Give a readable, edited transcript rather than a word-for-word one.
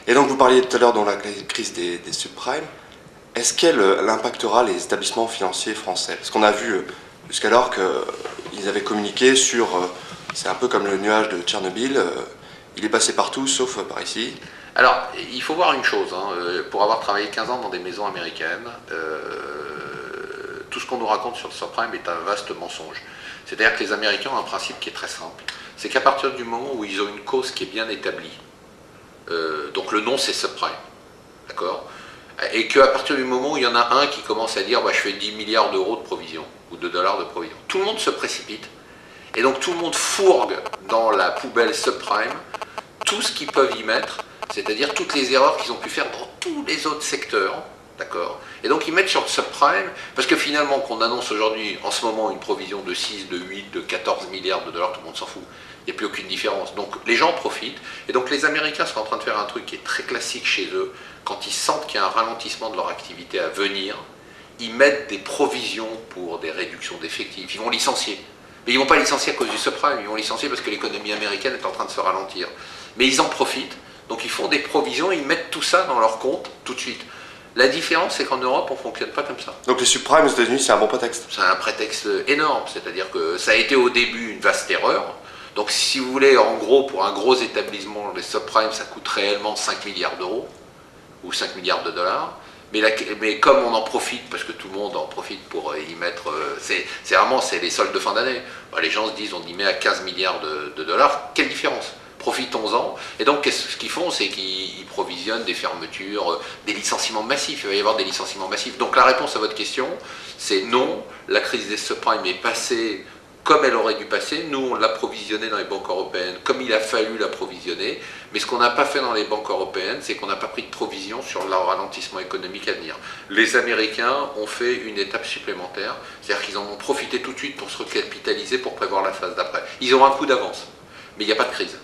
Et donc vous parliez tout à l'heure dans la crise des subprimes. Est-ce qu'elle impactera les établissements financiers français? Parce qu'on a vu jusqu'alors qu'ils avaient communiqué sur... c'est un peu comme le nuage de Tchernobyl, il est passé partout sauf par ici. Alors, il faut voir une chose, hein, pour avoir travaillé 15 ans dans des maisons américaines, tout ce qu'on nous raconte sur le subprime est un vaste mensonge. C'est-à-dire que les Américains ont un principe qui est très simple. C'est qu'à partir du moment où ils ont une cause qui est bien établie, donc le nom c'est subprime, d'accord? Et qu'à partir du moment où il y en a un qui commence à dire bah, je fais 10 milliards d'euros de provision ou de dollars de provision, tout le monde se précipite et donc tout le monde fourgue dans la poubelle subprime tout ce qu'ils peuvent y mettre, c'est-à-dire toutes les erreurs qu'ils ont pu faire dans tous les autres secteurs, d'accord? Et donc ils mettent sur le subprime, parce que finalement qu'on annonce aujourd'hui, en ce moment, une provision de 6, de 8, de 14 milliards de dollars, tout le monde s'en fout. Il n'y a plus aucune différence. Donc les gens profitent. Et donc les Américains sont en train de faire un truc qui est très classique chez eux. Quand ils sentent qu'il y a un ralentissement de leur activité à venir, ils mettent des provisions pour des réductions d'effectifs. Ils vont licencier. Mais ils ne vont pas licencier à cause du subprime. Ils vont licencier parce que l'économie américaine est en train de se ralentir. Mais ils en profitent. Donc ils font des provisions, ils mettent tout ça dans leur compte tout de suite. La différence, c'est qu'en Europe, on ne fonctionne pas comme ça. Donc les subprimes aux États-Unis, c'est un bon prétexte? C'est un prétexte énorme. C'est-à-dire que ça a été au début une vaste erreur. Donc si vous voulez, en gros, pour un gros établissement, les subprimes, ça coûte réellement 5 milliards d'euros, ou 5 milliards de dollars. Mais comme on en profite, parce que tout le monde en profite pour y mettre, c'est les soldes de fin d'année. Les gens se disent, on y met à 15 milliards de dollars, quelle différence? Profitons-en. Et donc, ce qu'ils font, c'est qu'ils provisionnent des fermetures, des licenciements massifs. Il va y avoir des licenciements massifs. Donc, la réponse à votre question, c'est non. La crise des subprimes est passée comme elle aurait dû passer. Nous, on l'a provisionnée dans les banques européennes, comme il a fallu la provisionner. Mais ce qu'on n'a pas fait dans les banques européennes, c'est qu'on n'a pas pris de provision sur leur ralentissement économique à venir. Les Américains ont fait une étape supplémentaire, c'est-à-dire qu'ils en ont profité tout de suite pour se recapitaliser, pour prévoir la phase d'après. Ils ont un coup d'avance, mais il n'y a pas de crise.